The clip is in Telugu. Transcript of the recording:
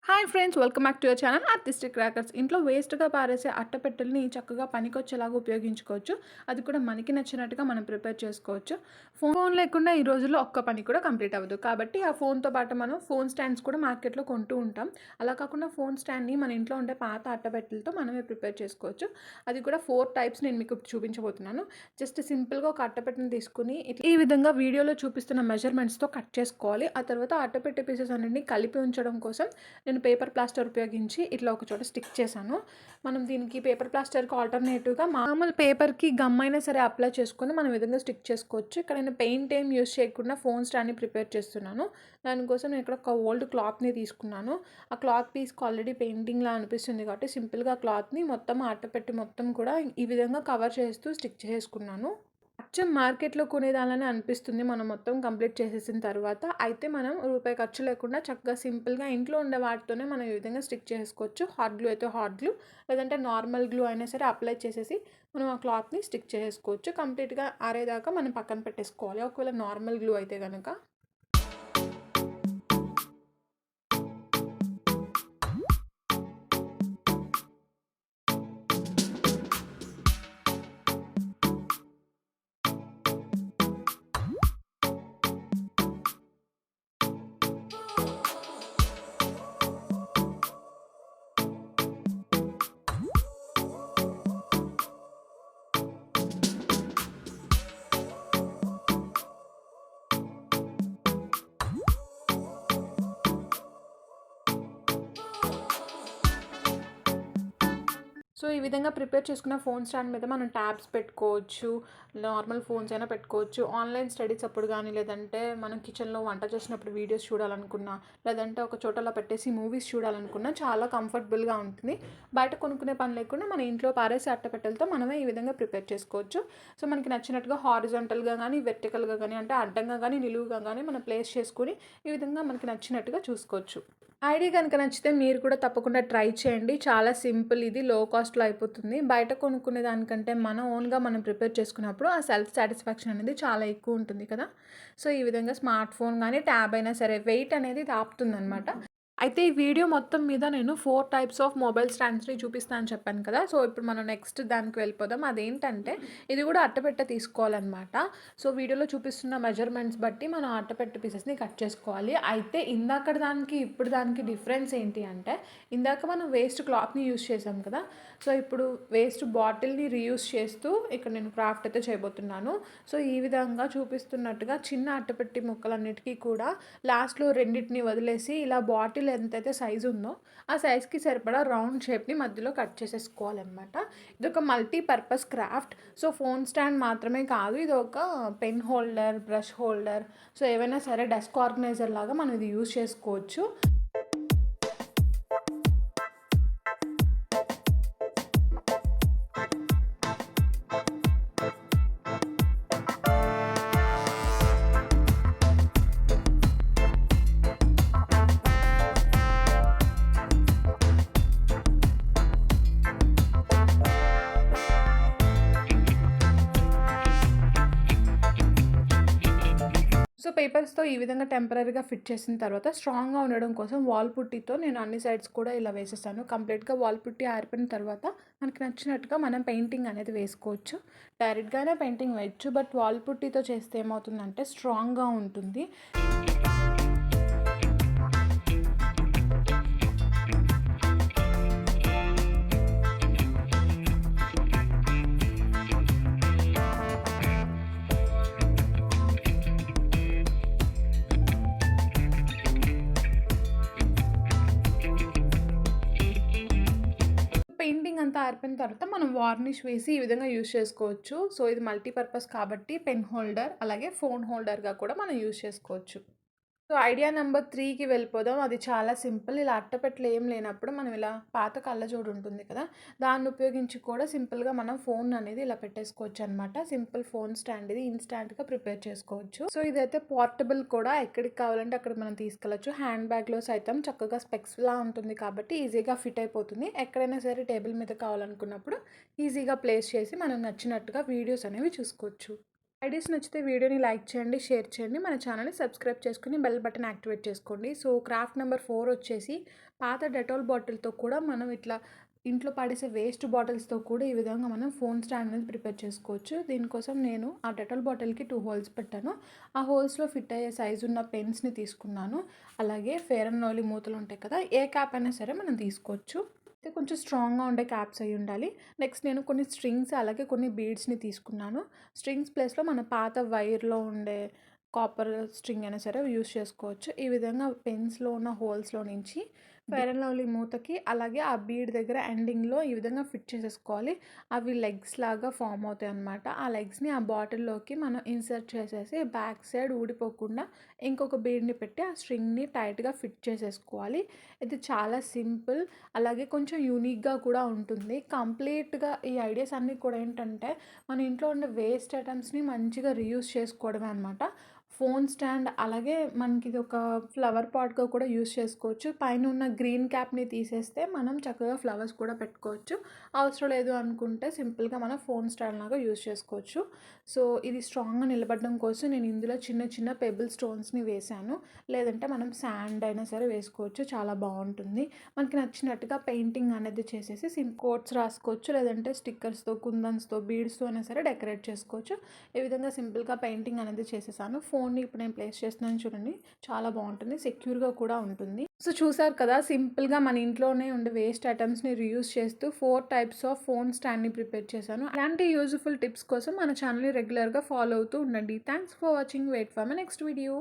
Hi friends, welcome back to your channel artistic crackers. ఇంట్లో వేస్ట్‌గా పారేసే అట్టపెట్టెలని చక్కగా పనికొచ్చేలాగా ఉపయోగించుకోవచ్చు. అది కూడా మనకి నచ్చినట్టుగా మనం ప్రిపేర్ చేసుకోవచ్చు. ఫోన్ లేకుండా ఈ రోజుల్లో ఒక్క పని కూడా కంప్లీట్ అవ్వదు. కాబట్టి ఆ ఫోన్‌తో పాటు మనం ఫోన్ స్టాండ్స్ కూడా మార్కెట్‌లో కొంటూ ఉంటాం. అలా కాకుండా ఫోన్ స్టాండ్‌ని మన ఇంట్లో ఉండే పాత అట్టపెట్టెలతో మనమే ప్రిపేర్ చేసుకోవచ్చు. అది కూడా 4 టైప్స్ నేను మీకు చూపించబోతున్నాను. జస్ట్ సింపుల్‌గా ఒక అట్టపెట్టెని తీసుకొని ఈ విధంగా వీడియోలో చూపిస్తున్న మెజర్‌మెంట్స్‌తో కట్ చేసుకోవాలి. ఆ తర్వాత అట్టపెట్టె పీసెస్ అన్నిటిని కలిపి ఉంచడం కోసం నేను పేపర్ ప్లాస్టర్ ఉపయోగించి ఇట్లా ఒక చోట స్టిక్ చేశాను. మనం దీనికి పేపర్ ప్లాస్టర్‌కి ఆల్టర్‌నేటివ్‌గా మామూలు పేపర్‌కి గమ్ అయినా సరే అప్లై చేసుకొని మనం ఈ విధంగా స్టిక్ చేసుకోవచ్చు. ఇక్కడ నేను పెయింట్ ఏం యూజ్ చేయకుండా ఫోన్ స్టాండ్‌ని ప్రిపేర్ చేస్తున్నాను. దానికోసం నేను ఇక్కడ ఒక ఓల్డ్ క్లాత్‌ని తీసుకున్నాను. ఆ క్లాత్ పీస్‌కి ఆల్రెడీ పెయింటింగ్‌లా అనిపిస్తుంది కాబట్టి సింపుల్‌గా క్లాత్‌ని మొత్తం అట్టపెట్టి మొత్తం కూడా ఈ విధంగా కవర్ చేస్తూ స్టిక్ చేసుకున్నాను. అచ్చం మార్కెట్‌లో కొనేదానిలానే అనిపిస్తుంది మనం మొత్తం కంప్లీట్ చేసేసిన తర్వాత. అయితే మనం రూపాయి ఖర్చు లేకుండా చక్కగా సింపుల్‌గా ఇంట్లో ఉండే వాటితోనే మనం ఈ విధంగా స్టిక్ చేసుకోవచ్చు. హాట్ గ్లూ అయితే హాట్ గ్లూ, లేదంటే నార్మల్ గ్లూ అయినా సరే అప్లై చేసేసి మనం ఆ క్లాత్‌ని స్టిక్ చేసుకోవచ్చు. కంప్లీట్‌గా ఆరేదాకా మనం పక్కన పెట్టేసుకోవాలి. ఒకవేళ నార్మల్ గ్లూ అయితే గనక. సో, ఈ విధంగా ప్రిపేర్ చేసుకున్న ఫోన్ స్టాండ్ మీద మనం ట్యాబ్స్ పెట్టుకోవచ్చు. నార్మల్ ఫోన్స్ అయినా పెట్టుకోవచ్చు. ఆన్‌లైన్ స్టడీస్ అప్పుడు గానీ, లేదంటే మనం కిచెన్‌లో వంట చేసినప్పుడు వీడియోస్ చూడాలనుకున్నా, లేదంటే ఒక చోట అలా పెట్టేసి మూవీస్ చూడాలనుకున్నా చాలా కంఫర్టబుల్‌గా ఉంటుంది. బయట కొనుక్కునే పని లేకుండా మన ఇంట్లో పారేసే అట్టపెట్టెలతో మనమే ఈ విధంగా ప్రిపేర్ చేసుకోవచ్చు. సో, మనకి నచ్చినట్టుగా హారిజాంటల్‌గా గానీ, వెర్టికల్‌గా గానీ, అంటే అడ్డంగా గానీ, నిలువుగా గానీ మనం ప్లేస్ చేసుకొని ఈ విధంగా మనకి నచ్చినట్టుగా చూసుకోవచ్చు. ఐడియా గనుక నచ్చితే మీరు కూడా తప్పకుండా ట్రై చేయండి. చాలా సింపుల్, ఇది లో కాస్ట్‌లో అయిపోతుంది. బయట కొనుక్కునే దానికంటే మన ఓన్‌గా మనం ప్రిపేర్ చేసుకున్నప్పుడు ఆ సెల్ఫ్ సాటిస్ఫాక్షన్ అనేది చాలా ఎక్కువ ఉంటుంది కదా! సో, ఈ విధంగా స్మార్ట్ ఫోన్ గానీ, ట్యాబ్ అయినా సరే వెయిట్ అనేది ఇది ఆపుతుందనమాట. అయితే ఈ వీడియో మొత్తం మీద నేను 4 టైప్స్ ఆఫ్ మొబైల్ స్టాండ్స్‌ని చూపిస్తా అని చెప్పాను కదా! సో, ఇప్పుడు మనం నెక్స్ట్ దానికి వెళ్ళిపోదాం. అదేంటంటే ఇది కూడా అట్టపెట్టె తీసుకోవాలనమాట. సో, వీడియోలో చూపిస్తున్న మెజర్‌మెంట్స్ బట్టి మనం అట్టపెట్టె పీసెస్‌ని కట్ చేసుకోవాలి. అయితే ఇందాకటి దానికి, ఇప్పుడు దానికి డిఫరెన్స్ ఏంటి అంటే, ఇందాక మనం వేస్ట్ క్లాత్‌ని యూజ్ చేసాం కదా! సో, ఇప్పుడు వేస్ట్ బాటిల్‌ని రీయూజ్ చేస్తూ ఇక్కడ నేను క్రాఫ్ట్ అయితే చేయబోతున్నాను. సో, ఈ విధంగా చూపిస్తున్నట్టుగా చిన్న అట్టపెట్టి ముక్కలన్నిటికీ కూడా లాస్ట్‌లో రెండిటిని వదిలేసి ఇలా బాటిల్ ఎంతైతే సైజు ఉందో ఆ సైజ్‌కి సరిపడా రౌండ్ షేప్‌ని మధ్యలో కట్ చేసేసుకోవాలనమాట. ఇదొక multi purpose craft. So, phone stand మాత్రమే కాదు, ఇదొక pen holder, brush holder, so ఏవైనా సరే డెస్క్ ఆర్గనైజర్ లాగా మనం ఇది యూజ్ చేసుకోవచ్చు. సో, పేపర్స్‌తో ఈ విధంగా టెంపరరీగా ఫిట్ చేసిన తర్వాత స్ట్రాంగ్‌గా ఉండడం కోసం వాల్ పుట్టీతో నేను అన్ని సైడ్స్ కూడా ఇలా వేసేసాను. కంప్లీట్‌గా వాల్ పుట్టి ఆరిపోయిన తర్వాత మనకి నచ్చినట్టుగా మనం పెయింటింగ్ అనేది వేసుకోవచ్చు. డైరెక్ట్‌గానే పెయింటింగ్ వేయొచ్చు. బట్ వాల్ పుట్టీతో చేస్తే ఏమవుతుందంటే స్ట్రాంగ్‌గా ఉంటుంది. పెయింటింగ్ అంతా ఆరిపోయిన తర్వాత మనం వార్నిష్ వేసి ఈ విధంగా యూజ్ చేసుకోవచ్చు. సో, ఇది మల్టీపర్పస్ కాబట్టి పెన్ హోల్డర్, అలాగే ఫోన్ హోల్డర్‌గా కూడా మనం యూజ్ చేసుకోవచ్చు. సో, ఐడియా నంబర్ 3కి వెళ్ళిపోదాం. అది చాలా సింపుల్. ఇలా అట్టపెట్టెలు ఏం లేనప్పుడు మనం ఇలా పాత కళ్ళజోడు ఉంటుంది కదా! దాన్ని ఉపయోగించి కూడా సింపుల్‌గా మనం ఫోన్ అనేది ఇలా పెట్టేసుకోవచ్చనమాట. సింపుల్ ఫోన్ స్టాండ్ ఇది. ఇన్‌స్టాంట్‌గా ప్రిపేర్ చేసుకోవచ్చు. సో, ఇదైతే పోర్టబుల్ కూడా, ఎక్కడికి కావాలంటే అక్కడికి మనం తీసుకెళ్ళొచ్చు. హ్యాండ్ బ్యాగ్‌లో సైతం చక్కగా స్పెక్స్‌లా ఉంటుంది కాబట్టి ఈజీగా ఫిట్ అయిపోతుంది. ఎక్కడైనా సరే టేబుల్ మీద కావాలనుకున్నప్పుడు ఈజీగా ప్లేస్ చేసి మనం నచ్చినట్టుగా వీడియోస్ అనేవి చూసుకోవచ్చు. ఐడియాస్ నచ్చితే వీడియోని లైక్ చేయండి, షేర్ చేయండి. మన ఛానల్‌ని సబ్స్క్రైబ్ చేసుకొని బెల్ బటన్ యాక్టివేట్ చేసుకోండి. సో, క్రాఫ్ట్ నంబర్ 4 వచ్చేసి పాత డెటాల్ బాటిల్‌తో కూడా మనం ఇట్లా ఇంట్లో పడేసే వేస్ట్ బాటిల్స్‌తో కూడా ఈ విధంగా మనం ఫోన్ స్టాండ్ అనేది ప్రిపేర్ చేసుకోవచ్చు. దీనికోసం నేను ఆ డెటాల్ బాటిల్‌కి 2 హోల్స్ పెట్టాను. ఆ హోల్స్‌లో ఫిట్ అయ్యే సైజు ఉన్న పెన్స్‌ని తీసుకున్నాను. అలాగే ఫెయిర్ అండ్ లవ్లీ మూతలు ఉంటాయి కదా! ఏ క్యాప్ అయినా సరే మనం తీసుకోవచ్చు. అయితే కొంచెం స్ట్రాంగ్‌గా ఉండే క్యాప్స్ అయ్యి ఉండాలి. నెక్స్ట్ నేను కొన్ని స్ట్రింగ్స్ అలాగే కొన్ని బీడ్స్‌ని తీసుకున్నాను. స్ట్రింగ్స్ ప్లేస్‌లో మన పాత వైర్‌లో ఉండే కాపర్ స్ట్రింగ్ అయినా సరే యూజ్ చేసుకోవచ్చు. ఈ విధంగా పెన్స్‌లో ఉన్న హోల్స్‌లో నుంచి ఫెయిర్ అండ్ లవ్లీ మూతకి అలాగే ఆ బీడ్ దగ్గర ఎండింగ్‌లో ఈ విధంగా ఫిట్ చేసేసుకోవాలి. అవి లెగ్స్ లాగా ఫార్మ్ అవుతాయన్నమాట. ఆ లెగ్స్‌ని ఆ బాటిల్‌లోకి మనం ఇన్సర్ట్ చేసేసి బ్యాక్ సైడ్ ఊడిపోకుండా ఇంకొక బీడ్‌ని పెట్టి ఆ స్ట్రింగ్‌ని టైట్‌గా ఫిట్ చేసేసుకోవాలి. ఇది చాలా సింపుల్. అలాగే కొంచెం యూనిక్‌గా కూడా ఉంటుంది. కంప్లీట్‌గా ఈ ఐడియాస్ అన్నీ కూడా ఏంటంటే, మన ఇంట్లో ఉండే వేస్ట్ ఐటెమ్స్‌ని మంచిగా రీయూజ్ చేసుకోవడమే అనమాట. ఫోన్ స్టాండ్ అలాగే మనకిది ఒక ఫ్లవర్ పాట్‌గా కూడా యూజ్ చేసుకోవచ్చు. పైన ఉన్న గ్రీన్ క్యాప్‌ని తీసేస్తే మనం చక్కగా ఫ్లవర్స్ కూడా పెట్టుకోవచ్చు. అవసరం లేదు అనుకుంటే సింపుల్‌గా మనం ఫోన్ స్టాండ్ లాగా యూజ్ చేసుకోవచ్చు. సో, ఇది స్ట్రాంగ్‌గా నిలబడడం కోసం నేను ఇందులో చిన్న చిన్న పెబుల్ స్టోన్స్‌ని వేశాను. లేదంటే మనం శాండ్ అయినా సరే వేసుకోవచ్చు. చాలా బావుంటుంది. మనకి నచ్చినట్టుగా పెయింటింగ్ అనేది చేసేసి కోట్స్ రాసుకోవచ్చు. లేదంటే స్టిక్కర్స్‌తో, కుందన్స్‌తో, బీడ్స్‌తో అయినా సరే డెకరేట్ చేసుకోవచ్చు. ఈ విధంగా సింపుల్‌గా పెయింటింగ్ అనేది చేసేసాను. ఫోన్‌ని ఇప్పుడు నేను ప్లేస్ చేస్తున్నాను చూడండి. చాలా బావుంటుంది. సెక్యూర్‌గా కూడా ఉంటుంది. సో, చూసారు కదా! సింపుల్‌గా మన ఇంట్లోనే ఉండే వేస్ట్ ఐటెమ్స్‌ని రీయూజ్ చేస్తూ 4 టైప్స్ ఆఫ్ ఫోన్ స్టాండ్‌ని ప్రిపేర్ చేశాను. అలాంటి యూజ్‌ఫుల్ టిప్స్ కోసం మన ఛానల్‌ని రెగ్యులర్‌గా ఫాలో అవుతూ ఉండండి. Thanks for watching. Wait for my next video.